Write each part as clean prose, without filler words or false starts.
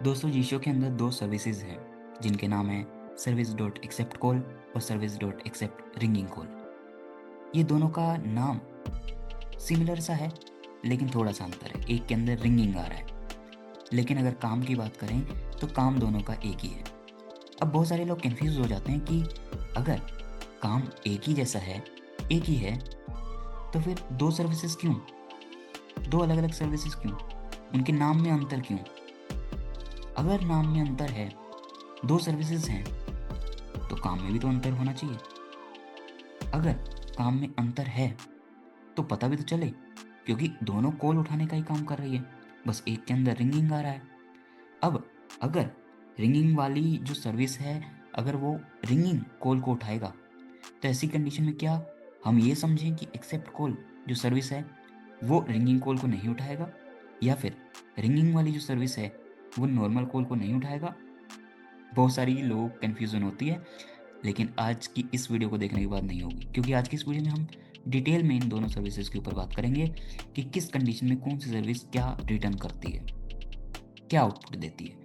दोस्तों जीशो के अंदर दो सर्विसेज हैं जिनके नाम हैं सर्विस डॉट एक्सेप्ट कॉल और service dot accept ringing call. ये दोनों का नाम सिमिलर सा है लेकिन थोड़ा सा अंतर है। एक के अंदर रिंगिंग आ रहा है, लेकिन अगर काम की बात करें तो काम दोनों का एक ही है। अब बहुत सारे लोग कंफ्यूज हो जाते हैं कि अगर काम एक ही जैसा है, एक ही है, तो फिर दो सर्विसेज क्यों, दो अलग अलग सर्विसेज क्यों, उनके नाम में अंतर क्यों। अगर नाम में अंतर है, दो सर्विसेज हैं, तो काम में भी तो अंतर होना चाहिए। अगर काम में अंतर है तो पता भी तो चले, क्योंकि दोनों कॉल उठाने का ही काम कर रही है, बस एक के अंदर रिंगिंग आ रहा है। अब अगर रिंगिंग वाली जो सर्विस है, अगर वो रिंगिंग कॉल को उठाएगा, तो ऐसी कंडीशन में क्या हम ये समझें कि एक्सेप्ट कॉल जो सर्विस है वो रिंगिंग कॉल को नहीं उठाएगा, या फिर रिंगिंग वाली जो सर्विस है वो नॉर्मल कॉल को नहीं उठाएगा। बहुत सारी लोगों को कन्फ्यूज़न होती है, लेकिन आज की इस वीडियो को देखने के बाद नहीं होगी, क्योंकि आज की इस वीडियो में हम डिटेल में इन दोनों सर्विसेज के ऊपर बात करेंगे कि किस कंडीशन में कौन सी सर्विस क्या रिटर्न करती है, क्या आउटपुट देती है।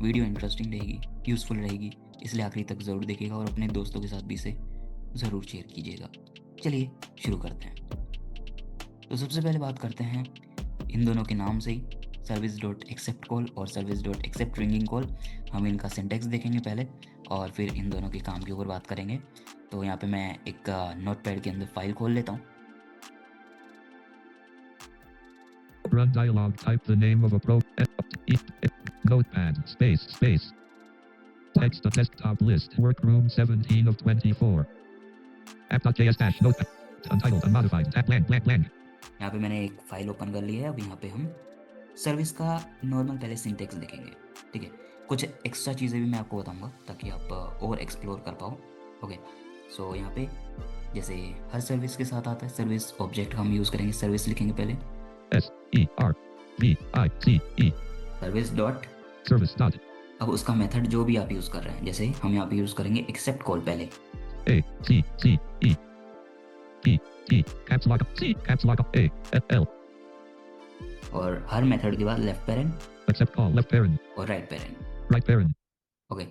वीडियो इंटरेस्टिंग रहेगी, यूज़फुल रहेगी, इसलिए आखिरी तक ज़रूर देखिएगा और अपने दोस्तों के साथ भी इसे ज़रूर शेयर कीजिएगा। चलिए शुरू करते हैं। तो सबसे पहले बात करते हैं इन दोनों के नाम से ही, सर्विस डॉट एक्सेप्ट कॉल और service dot accept ringing call. हम इनका सिंटेक्स देखेंगे पहले और फिर इन दोनों के काम के ऊपर बात करेंगे। तो यहाँ पे मैं एक नोटपैड के अंदर फाइल खोल लेता हूँ। Run dialog. Type the name of a notepad space text the desktop list workroom 17 of 24 app.js dash notepad untitled unmodified tab blank. यहाँ पे मैंने एक फाइल ओपन कर ली है। अब यहाँ पे हम सर्विस का नॉर्मल पहले सिंटेक्स देखेंगे, ठीक है। कुछ एक्स्ट्रा चीज़ें भी मैं आपको बताऊंगा ताकि आप और एक्सप्लोर कर पाओ। ओके, सो यहाँ पे जैसे हर सर्विस के साथ आता है सर्विस ऑब्जेक्ट, हम यूज़ करेंगे सर्विस लिखेंगे पहले SERVICE service dot service dot अब उसका मेथड जो भी आप यूज़ कर रहे हैं, जैसे हम यहाँ पे यूज़ करेंगे एक्सेप्ट कॉल पहले ACCE caps lock A L और हर मेथड के बाद left parent accept call left parent और राइट पेरेंट। ओके,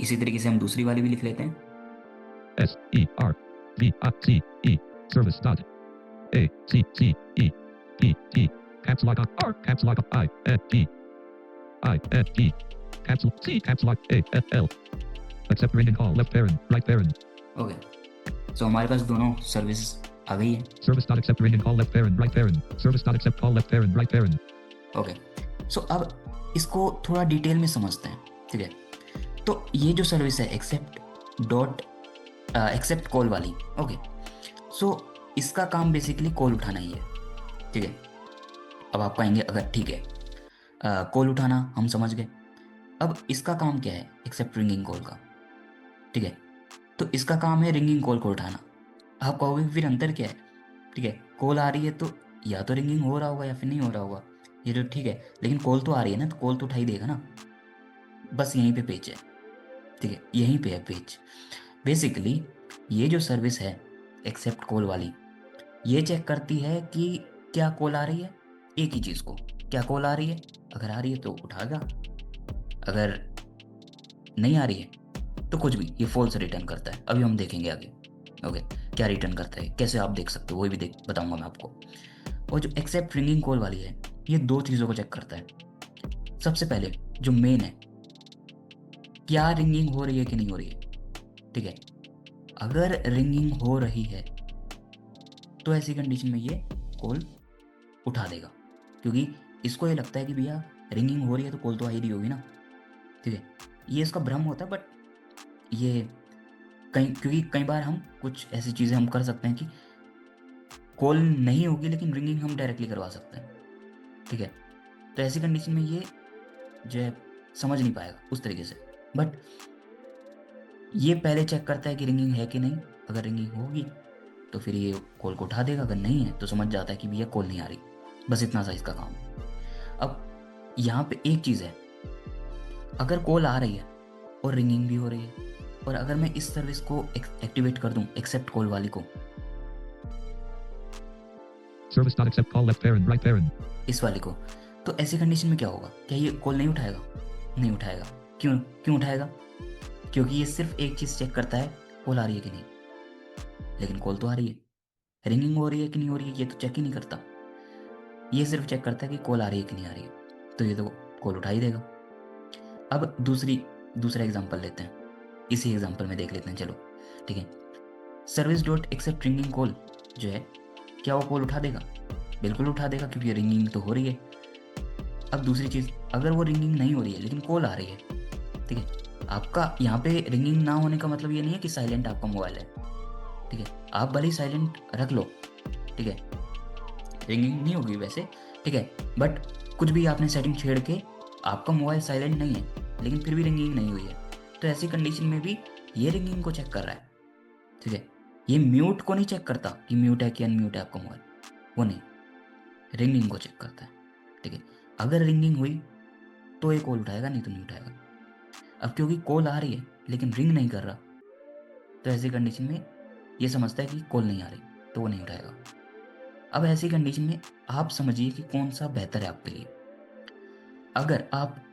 इसी तरीके से हम दूसरी वाली भी लिख लेते हैं SERVICE service dot ACCE caps lock R caps lock I N G caps lock A L accept ring and call left parent right parent okay, so हमारे पास दोनों सर्विस आ गई है। service dot accept ring and call left parent right parent service dot accept call left parent right parent okay, so अब इसको थोड़ा detail में समझते हैं, ठीक है। तो ये जो सर्विस है एक्सेप्ट कॉल वाली, ओके, सो इसका काम बेसिकली कॉल उठाना ही है, ठीक है। अब आप कहेंगे अगर ठीक है, कॉल उठाना हम समझ गए, अब इसका काम क्या है एक्सेप्ट रिंगिंग कॉल का, ठीक है। तो इसका काम है रिंगिंग कॉल को उठाना। आप कहोगे फिर अंतर क्या है, ठीक है, कॉल आ रही है तो या तो रिंगिंग हो रहा होगा या फिर नहीं हो रहा होगा, ये तो ठीक है, लेकिन कॉल तो आ रही है ना, तो कॉल तो उठाई देगा ना। बस यहीं पे पेच है, ठीक है, यहीं पे है पेच। बेसिकली ये जो सर्विस है एक्सेप्ट कॉल वाली, ये चेक करती है कि क्या कॉल आ रही है, एक ही चीज़ को, क्या कॉल आ रही है, अगर आ रही है तो उठाएगा, अगर नहीं आ रही है तो कुछ भी, ये फॉल्स रिटर्न करता है। अभी हम देखेंगे आगे, ओके, क्या रिटर्न करता है, कैसे आप देख सकते हो वही भी बताऊंगा मैं आपको। और जो एक्सेप्ट रिंगिंग कॉल वाली है, ये दो चीज़ों को चेक करता है। सबसे पहले जो मेन है, क्या रिंगिंग हो रही है कि नहीं हो रही है, ठीक है। अगर रिंगिंग हो रही है तो ऐसी कंडीशन में ये कॉल उठा देगा, क्योंकि इसको ये लगता है कि भैया रिंगिंग हो रही है तो कॉल तो आ ही रही होगी ना, ठीक है। ये इसका भ्रम होता है, बट ये क्योंकि कई बार हम कुछ ऐसी चीज़ें हम कर सकते हैं कि कॉल नहीं होगी लेकिन रिंगिंग हम डायरेक्टली करवा सकते हैं, ठीक है। तो ऐसी कंडीशन में ये जो है समझ नहीं पाएगा उस तरीके से, बट ये पहले चेक करता है कि रिंगिंग है कि नहीं। अगर रिंगिंग होगी तो फिर ये कॉल को उठा देगा, अगर नहीं है तो समझ जाता है कि भैया कॉल नहीं आ रही। बस इतना सा इसका काम है। अब यहाँ पे एक चीज़ है, अगर कॉल आ रही है और रिंगिंग भी हो रही है, और अगर मैं इस सर्विस को एक्टिवेट कर दूं एक्सेप्ट कॉल वाली को, service dot accept call left parent right parent इस वाली को, तो ऐसी कंडीशन में क्या होगा, क्या ये कॉल नहीं उठाएगा? नहीं उठाएगा। क्यों क्यों उठाएगा? क्योंकि ये सिर्फ एक चीज़ चेक करता है, कॉल आ रही है कि नहीं। लेकिन कॉल तो आ रही है, रिंगिंग हो रही है कि नहीं हो रही है ये तो चेक ही नहीं करता। ये सिर्फ चेक करता है कि कॉल आ रही है कि नहीं आ रही है, तो ये तो कॉल उठा ही देगा। अब दूसरा एग्जांपल लेते हैं, इसी एग्जांपल में देख लेते हैं, चलो ठीक है। Service dot accept ringing call जो है, क्या वो कॉल उठा देगा? बिल्कुल उठा देगा, क्योंकि रिंगिंग तो हो रही है। अब दूसरी चीज़, अगर वो रिंगिंग नहीं हो रही है लेकिन कॉल आ रही है, ठीक है, आपका यहाँ पे रिंगिंग ना होने का मतलब ये नहीं है कि साइलेंट आपका मोबाइल है, ठीक है, आप भले ही साइलेंट रख लो, ठीक है, रिंगिंग नहीं होगी वैसे, ठीक है, बट कुछ भी आपने सेटिंग छेड़ के आपका मोबाइल साइलेंट नहीं है लेकिन फिर भी रिंगिंग नहीं हुई है, तो ऐसी कंडीशन में भी ये रिंगिंग को चेक कर रहा है, ठीक है। ये म्यूट को नहीं चेक करता कि म्यूट है कि अनम्यूट है आपका मोबाइल, वो नहीं, रिंगिंग को चेक करता है, ठीक है। अगर रिंगिंग हुई तो ये कॉल उठाएगा, नहीं तो नहीं उठाएगा। अब क्योंकि कॉल आ रही है लेकिन रिंग नहीं कर रहा, तो ऐसी कंडीशन में ये समझता है कि कॉल नहीं आ रही, तो वो नहीं उठाएगा। अब ऐसी कंडीशन में आप समझिए कि कौन सा बेहतर है आपके लिए। अगर आप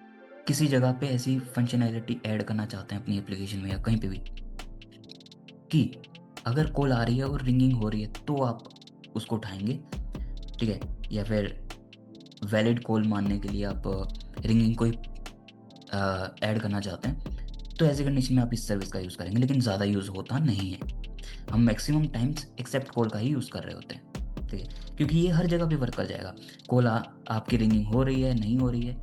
किसी जगह पे ऐसी फंक्शनैलिटी ऐड करना चाहते हैं अपनी एप्लीकेशन में या कहीं पे भी, कि अगर कॉल आ रही है और रिंगिंग हो रही है तो आप उसको उठाएंगे, ठीक है, या फिर वैलिड कॉल मानने के लिए आप रिंगिंग को ही ऐड करना चाहते हैं, तो ऐसी कंडीशन में आप इस सर्विस का यूज़ करेंगे, लेकिन ज़्यादा यूज़ होता नहीं है। हम मैक्सिमम टाइम्स एक्सेप्ट कॉल का ही यूज़ कर रहे होते हैं, ठीक है, क्योंकि ये हर जगह पे वर्क कर जाएगा। कॉल आपकी रिंगिंग हो रही है नहीं हो रही है,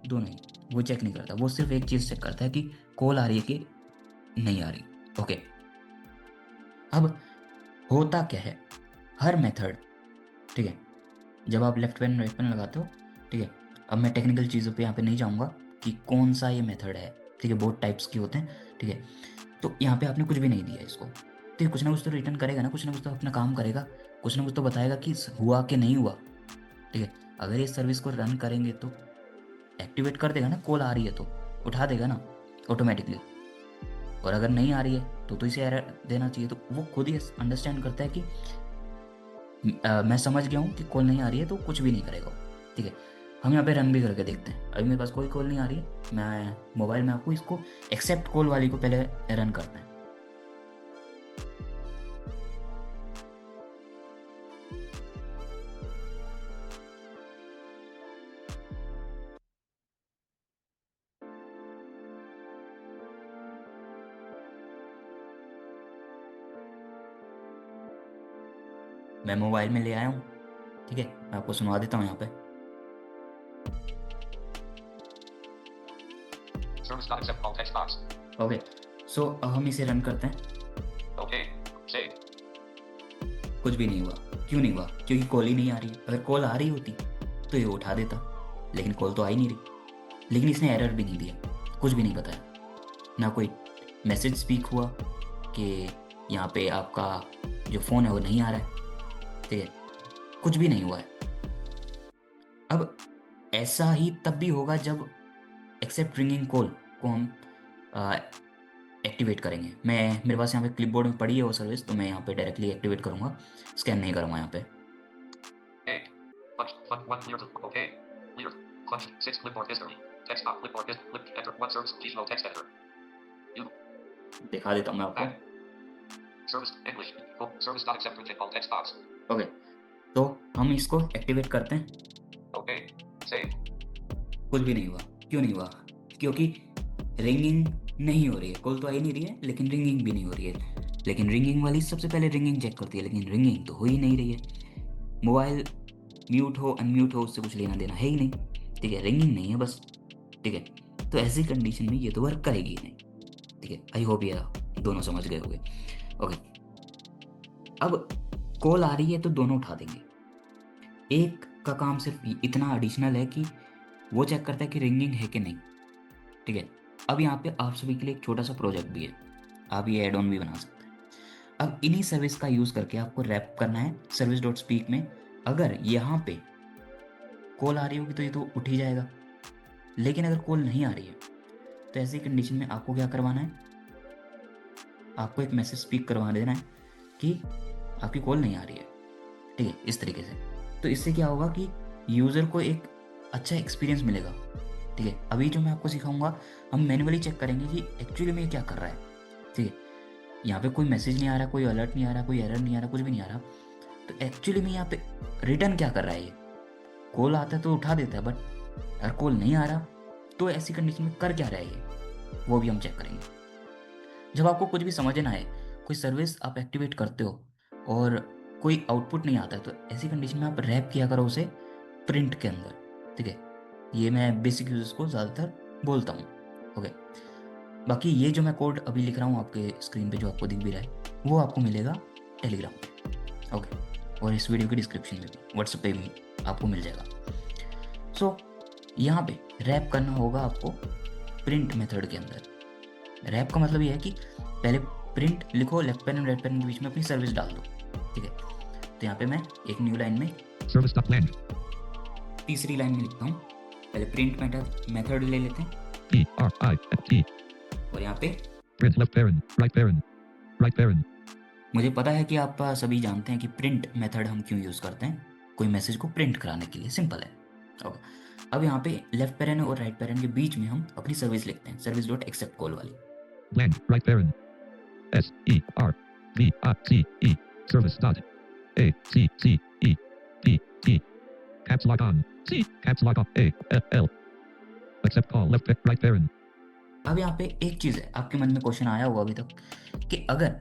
दोनों ही, वो चेक नहीं करता, वो सिर्फ एक चीज़ चेक करता है कि कॉल आ रही है कि नहीं आ रही। ओके, अब होता क्या है, हर मेथड, ठीक है, जब आप लेफ्ट पेन राइट पेन लगाते हो, ठीक है, अब मैं टेक्निकल चीज़ों पे यहाँ पे नहीं जाऊँगा कि कौन सा ये मेथड है, ठीक है, बहुत टाइप्स के होते हैं, ठीक है। तो यहाँ पे आपने कुछ भी नहीं दिया इसको, तो ये कुछ ना कुछ तो रिटर्न करेगा ना, कुछ ना कुछ तो अपना काम करेगा, कुछ ना कुछ तो बताएगा कि हुआ कि नहीं हुआ, ठीक है। अगर ये सर्विस को रन करेंगे तो एक्टिवेट कर देगा ना, कॉल आ रही है तो उठा देगा ना ऑटोमेटिकली, और अगर नहीं आ रही है तो इसे एरर देना चाहिए, तो वो खुद ही अंडरस्टैंड करता है कि मैं समझ गया हूँ कि कॉल नहीं आ रही है, तो कुछ भी नहीं करेगा, ठीक है। हम यहाँ पे रन भी करके देखते हैं, अभी मेरे पास कोई कॉल नहीं आ रही है, मैं मोबाइल में आपको इसको एक्सेप्ट कॉल वाली को पहले रन करते हैं। मैं मोबाइल में ले आया हूँ, ठीक है, मैं आपको सुनवा देता हूँ यहाँ पे। Service not accept call text box. Okay, so अब हम इसे रन करते हैं। Okay. Save. कुछ भी नहीं हुआ, क्यों नहीं हुआ? क्योंकि कॉल ही नहीं आ रही है। अगर कॉल आ रही होती तो ये उठा देता, लेकिन कॉल तो आ ही नहीं रही। लेकिन इसने एरर भी नहीं दिया, कुछ भी नहीं बताया, ना कोई मैसेज स्पीक हुआ कि यहाँ पे आपका जो फ़ोन है वो नहीं आ रहा है, ठीक है, कुछ भी नहीं हुआ है। अब ऐसा ही तब भी होगा जब एक्सेप्ट रिंगिंग कॉल को हम एक्टिवेट करेंगे। मेरे पास यहाँ पे क्लिपबोर्ड में पड़ी है वो सर्विस, तो मैं यहाँ पे डायरेक्टली एक्टिवेट करूँगा, स्कैन नहीं करूँगा यहाँ पे। Okay. Clutch. One clear. Okay. Clear. Clutch. 6 clipboard history. Text box. Clipboard history. Clip. Enter. One service. Gizmo text editor. You. दिखा देता हूँ मैं आपको। Back. Service. English. Oh, service not accept written call text box. Okay, तो हम इसको activate करते हैं। Okay. Save. कुछ भी नहीं हुआ, क्यों नहीं हुआ? क्योंकि रिंगिंग नहीं हो रही है, कॉल तो आ ही नहीं रही है, लेकिन रिंगिंग भी नहीं हो रही है। लेकिन रिंगिंग वाली सबसे पहले रिंगिंग चेक करती है, लेकिन रिंगिंग तो हो ही नहीं रही है। मोबाइल म्यूट हो अनम्यूट हो उससे कुछ लेना देना है ही नहीं, ठीक है, रिंगिंग नहीं है बस, ठीक है। तो ऐसी कंडीशन में ये तो वर्क करेगी ही नहीं, ठीक है। आई होप ये दोनों समझ गए होंगे। ओके, अब कॉल आ रही है तो दोनों उठा देंगे। एक का काम सिर्फ इतना एडिशनल है कि वो चेक करता है कि रिंगिंग है कि नहीं, ठीक है। अब यहाँ पे आप सभी के लिए एक छोटा सा प्रोजेक्ट भी है, आप ये एड ऑन भी बना सकते हैं। अब इन्हीं सर्विस का यूज़ करके आपको रैप करना है सर्विस डॉट स्पीक में। अगर यहाँ पे कॉल आ रही होगी तो ये तो उठ ही जाएगा, लेकिन अगर कॉल नहीं आ रही है तो ऐसी कंडीशन में आपको क्या करवाना है, आपको एक मैसेज स्पीक करवा देना है कि आपकी कॉल नहीं आ रही है, ठीक है, इस तरीके से। तो इससे क्या होगा कि यूज़र को एक अच्छा एक्सपीरियंस मिलेगा। ठीक है, अभी जो मैं आपको सिखाऊंगा हम मैन्युअली चेक करेंगे कि एक्चुअली में ये क्या कर रहा है। ठीक है, यहाँ पे कोई मैसेज नहीं आ रहा, कोई अलर्ट नहीं आ रहा, कोई एरर नहीं आ रहा, कुछ भी नहीं आ रहा। तो एक्चुअली में यहाँ पे रिटर्न क्या कर रहा है ये। कॉल आता है तो उठा देता है, बट अगर कॉल नहीं आ रहा तो ऐसी कंडीशन में कर क्या रहा है ये, वो भी हम चेक करेंगे। जब आपको कुछ भी समझ ना आए, कोई सर्विस आप एक्टिवेट करते हो और कोई आउटपुट नहीं आता है, तो ऐसी कंडीशन में आप रैप किया करो उसे प्रिंट के अंदर। ठीक है, ये मैं बेसिक यूज को ज़्यादातर बोलता हूँ। ओके, बाकी ये जो मैं कोड अभी लिख रहा हूँ आपके स्क्रीन पे जो आपको दिख भी रहा है, वो आपको मिलेगा टेलीग्राम पे। ओके, और इस वीडियो के डिस्क्रिप्शन में भी, व्हाट्सएप पे भी आपको मिल जाएगा। सो यहाँ पे रैप करना होगा आपको प्रिंट मेथड के अंदर। रैप का मतलब ये है कि पहले प्रिंट लिखो, लेफ्ट पैन और राइट पैन के बीच में अपनी सर्विस डाल दो। ठीक है, तो यहाँ पे मैं एक न्यू लाइन में Service dot blank. तीसरी लाइन में लिखता हूँ। पहले प्रिंट मेथड ले लेते हैं P R I N T. और यहाँ पे Print left parent, right parent, right parent. मुझे पता है कि आप सभी जानते हैं कि प्रिंट मेथड हम क्यों यूज़ करते हैं, कोई मैसेज को प्रिंट कराने के लिए, सिंपल है। ओके, अब यहाँ पे लेफ्ट पैरेंट और राइट पैरेंट के बीच में हम अपनी सर्विस लिखते हैं, सर्विस डॉट एक्सेप्ट कॉल वाली। Blank, right parent. S E R V I C E. Service dot A C C E P T. Caps lock on. C. Caps lock off. A F L. Accept call left right parent. अब यहाँ पे एक चीज़ है, आपके मन में question आया होगा अभी तक कि अगर,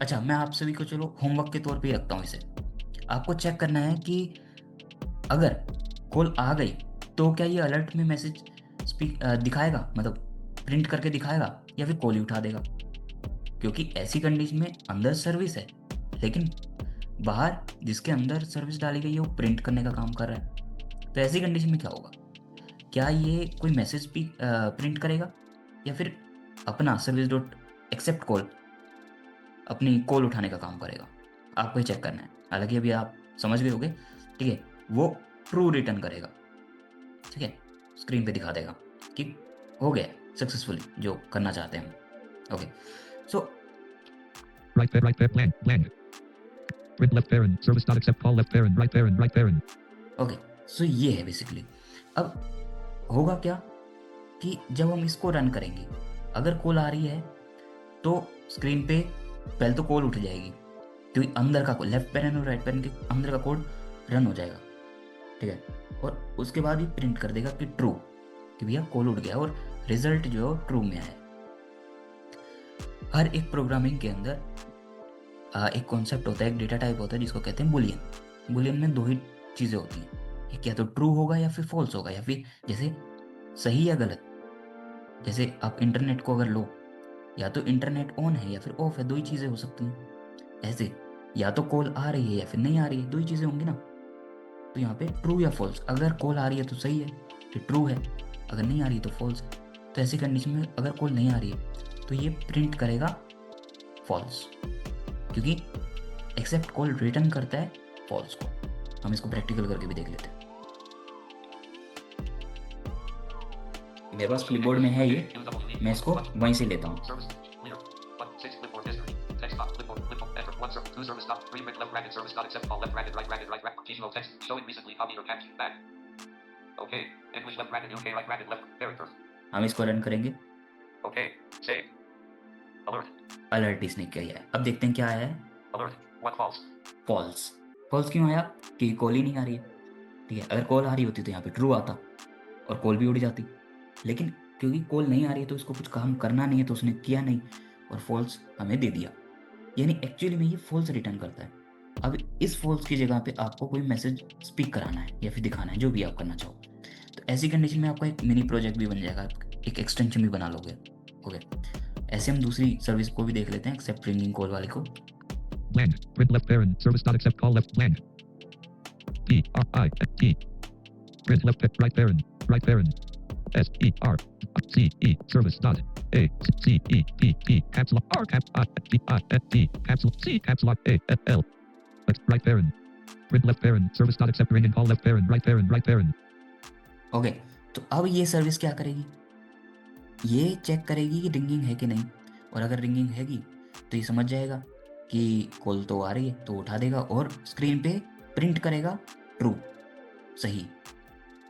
अच्छा मैं आप सभी को चलो होमवर्क के तौर पे ही रखता हूँ इसे। आपको चेक करना है कि अगर कॉल आ गई तो क्या ये अलर्ट में मैसेज दिखाएगा, मतलब प्रिंट करके दिखाएगा, या फिर कॉल ही उठा देगा। क्योंकि ऐसी कंडीशन में अंदर सर्विस है लेकिन बाहर जिसके अंदर सर्विस डाली गई है वो प्रिंट करने का काम कर रहा है। तो ऐसी कंडीशन में क्या होगा, क्या ये कोई मैसेज भी प्रिंट करेगा या फिर अपना सर्विस डॉट एक्सेप्ट कॉल अपनी कॉल उठाने का काम करेगा। आपको ही चेक करना है, हालांकि अभी आप समझ गए होगे। ठीक है, वो ट्रू रिटर्न करेगा। ठीक है, स्क्रीन पे दिखा देगा कि हो गया सक्सेसफुली जो करना चाहते हैं हम। ओके, सो Right blank, blank. Print left parent. Service dot accept call left parent, right parent, right parent. Okay, so ये है बेसिकली। अब होगा क्या कि जब हम इसको रन करेंगे, अगर कॉल आ रही है तो स्क्रीन पे पहले तो कॉल उठ जाएगी, क्योंकि अंदर का लेफ्ट पैरेंट और राइट पैरेंट के अंदर का कोड रन हो जाएगा। ठीक है, और उसके बाद ही प्रिंट कर देगा कि ट्रू, कि भैया कॉल उठ गया और रिजल्ट जो है ट्रू में आया। हर एक प्रोग्रामिंग के अंदर एक कॉन्सेप्ट होता है, एक डेटा टाइप होता है जिसको कहते हैं बुलियन। बुलियन में दो ही चीज़ें होती हैं, एक या तो ट्रू होगा या फिर फॉल्स होगा, या फिर जैसे सही या गलत। जैसे आप इंटरनेट को अगर लो, या तो इंटरनेट ऑन है या फिर ऑफ है, दो ही चीज़ें हो सकती हैं। ऐसे या तो कॉल आ रही है या फिर नहीं आ रही है, दो ही चीज़ें होंगी ना। तो यहाँ पे ट्रू या फॉल्स, अगर कॉल आ रही है तो सही है, फिर ट्रू है, अगर नहीं आ रही है तो फॉल्स है। तो ऐसी कंडीशन में अगर कॉल नहीं आ रही है तो ये प्रिंट करेगा फॉल्स, क्योंकि एक्सेप्ट कॉल रिटर्न करता है फॉल्स को। हम इसको प्रैक्टिकल करके भी देख लेते हैं। मेरे पास क्लिपबोर्ड में है ये, मैं इसको वहीं से लेता हूँ। हम इसको रन करेंगे। अलर्ट इसने किया है, अब देखते हैं क्या आया है। फॉल्स। फॉल्स क्यों आया, क्योंकि कॉल ही नहीं आ रही है। ठीक है, अगर कॉल आ रही होती तो यहाँ पे ट्रू आता और कॉल भी उड़ जाती, लेकिन क्योंकि कॉल नहीं आ रही है तो उसको कुछ काम करना नहीं है, तो उसने किया नहीं और फॉल्स हमें दे दिया। यानी एक्चुअली में ये फॉल्स रिटर्न करता है। अब इस फॉल्स की जगह पे आपको कोई मैसेज स्पीक कराना है या फिर दिखाना है, जो भी आप करना चाहो। तो ऐसी कंडीशन में आपका एक मिनी प्रोजेक्ट भी बन जाएगा, एक एक्सटेंशन भी बना लोगे। ओके, ऐसे हम दूसरी सर्विस को भी देख लेते हैं, एक्सेप्ट रिंगिंग कॉल वाले को। Blank. Print left parent. Service dot accept call left blank. P R I N T. Print left right parent. Right parent. S E R C E. Service dot A C E P T. Caps lock R caps I T I N T. Caps lock C caps lock A F L. Right parent. Print left parent. Service dot accept ring and call left parent. Right parent. Right parent. Okay, तो अब ये service क्या करेगी, ये check करेगी कि ringing है कि नहीं, और अगर रिंगिंग हैगी तो ये समझ जाएगा कि कॉल तो आ रही है, तो उठा देगा और स्क्रीन पे प्रिंट करेगा ट्रू, सही।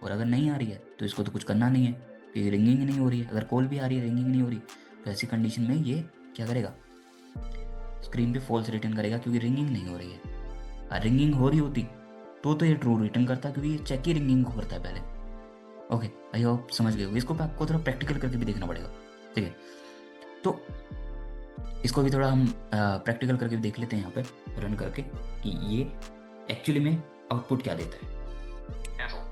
और अगर नहीं आ रही है तो इसको तो कुछ करना नहीं है, क्योंकि रिंगिंग ही नहीं हो रही है। अगर कॉल भी आ रही है, रिंगिंग नहीं हो रही, तो ऐसी कंडीशन में ये क्या करेगा, स्क्रीन पे फॉल्स रिटर्न करेगा, क्योंकि रिंगिंग नहीं हो रही है। रिंगिंग हो रही होती तो ये ट्रू रिटर्न करता, क्योंकि ये चेक ही रिंगिंग को करता है पहले। ओके, आई होप समझ गए हो। इसको आपको थोड़ा प्रैक्टिकल करके भी देखना पड़ेगा, ठीक है। तो इसको भी थोड़ा हम प्रैक्टिकल करके भी देख लेते हैं यहाँ पे रन करके कि ये एक्चुअली में आउटपुट क्या देता है। Cancel.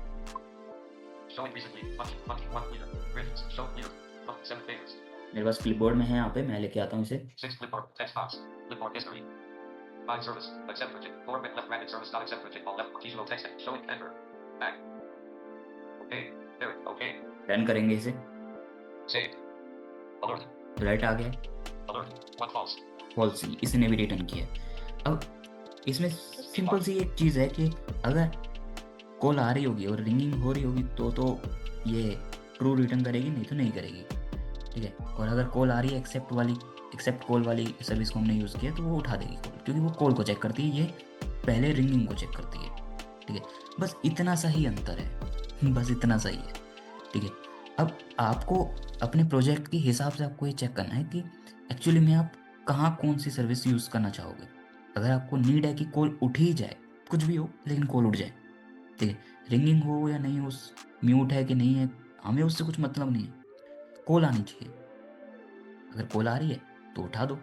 Showing recently. One leader. Griffins. Show leader. 7 favorites. मेरे पास क्लिपबोर्ड में है, यहाँ पे मैं लेके आता हूँ इसे। 6 clipboard. Text box. Clipboard history. 5 service. Accept widget. 4 bit left random service. Not accept widget. All left. Visual text. Showing enter. Back. Okay. There. Okay. Run करेंगे इसे, Save. Alert. तो राइट आ गया, Alert. One false. फॉल्स इसने भी return किया। अब इसमें simple सी एक चीज़ है कि अगर कॉल आ रही होगी और रिंगिंग हो रही होगी तो ये ट्रू रिटर्न करेगी, नहीं तो नहीं करेगी, ठीक है। और अगर कॉल आ रही है एक्सेप्ट कॉल वाली सर्विस को हमने यूज़ किया तो वो उठा देगी कॉल, क्योंकि वो कॉल को चेक करती है, ये पहले रिंगिंग को चेक करती है, ठीक है। बस इतना सा ही अंतर है, बस इतना सा ही है, ठीक है। अब आपको अपने प्रोजेक्ट के हिसाब से आपको ये चेक करना है कि एक्चुअली में आप कहाँ कौन सी सर्विस यूज़ करना चाहोगे। अगर आपको नीड है कि कॉल उठ ही जाए, कुछ भी हो लेकिन कॉल उठ जाए, ठीक है, रिंगिंग हो या नहीं हो, म्यूट है कि नहीं है, हमें उससे कुछ मतलब नहीं है, कॉल आनी चाहिए। अगर कॉल आ रही है तो उठा दो,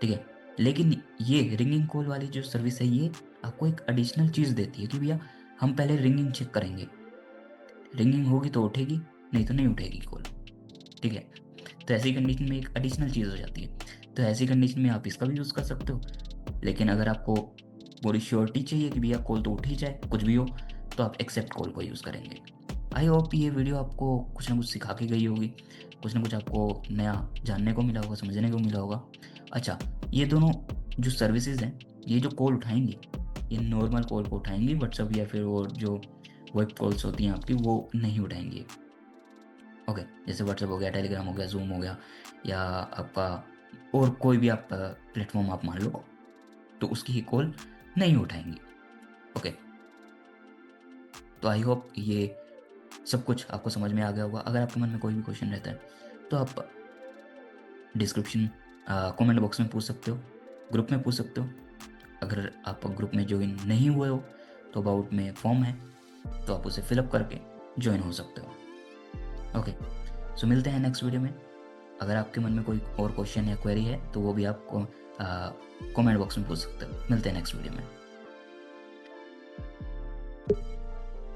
ठीक है। लेकिन ये रिंगिंग कॉल वाली जो सर्विस है, ये आपको एक एडिशनल चीज़ देती है कि भैया हम पहले रिंगिंग चेक करेंगे, रिंगिंग होगी तो उठेगी, नहीं तो नहीं उठेगी कॉल, ठीक है। तो ऐसी कंडीशन में एक एडिशनल चीज़ हो जाती है। तो ऐसी कंडीशन में आप इसका भी यूज़ कर सकते हो। लेकिन अगर आपको पूरी श्योरिटी चाहिए कि भैया कॉल तो उठ ही जाए, कुछ भी हो, तो आप एक्सेप्ट कॉल को यूज़ करेंगे। आई होप ये वीडियो आपको कुछ ना कुछ सिखा के गई होगी, कुछ ना कुछ आपको नया जानने को मिला होगा, समझने को मिला होगा। अच्छा, ये दोनों जो सर्विसेज हैं, ये जो कॉल उठाएंगी, ये नॉर्मल कॉल को उठाएंगी, व्हाट्सअप या फिर वो जो वेब कॉल्स होती हैं आपकी, वो नहीं उठाएंगी। ओके, जैसे व्हाट्सअप हो गया, टेलीग्राम हो गया, जूम हो गया, या आपका और कोई भी आप प्लेटफॉर्म आप मान लो, तो उसकी ही कॉल नहीं उठाएंगी। ओके, तो आई होप ये सब कुछ आपको समझ में आ गया होगा। अगर आपके मन में कोई भी क्वेश्चन रहता है तो आप डिस्क्रिप्शन कमेंट बॉक्स में पूछ सकते हो, ग्रुप में पूछ सकते हो। अगर आप ग्रुप में ज्वाइन नहीं हुए हो तो अबाउट में फॉर्म है, तो आप उसे फिलअप करके ज्वाइन हो सकते हो। ओके, सो मिलते हैं नेक्स्ट वीडियो में। अगर आपके मन में कोई और क्वेश्चन या क्वेरी है तो वो भी आप कमेंट बॉक्स में पूछ सकते हो। मिलते हैं नेक्स्ट वीडियो में।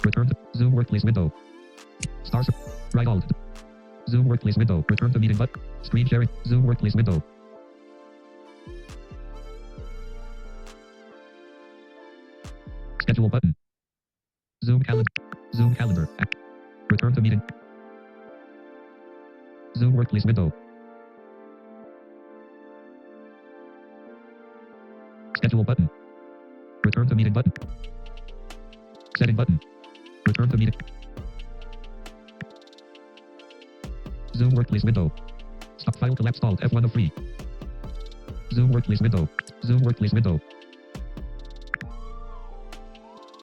Return to Zoom Workplace window. Stars. Right alt. Zoom Workplace window. Return to meeting button. Screen sharing. Zoom Workplace window. Schedule button. Zoom calendar. Zoom calendar. Return to meeting. Zoom Workplace window. Schedule button. Return to meeting button. Setting button. Return to meeting. Zoom Workplace window. Stop file collapse alt F1 of 3. Zoom Workplace window. Zoom Workplace window.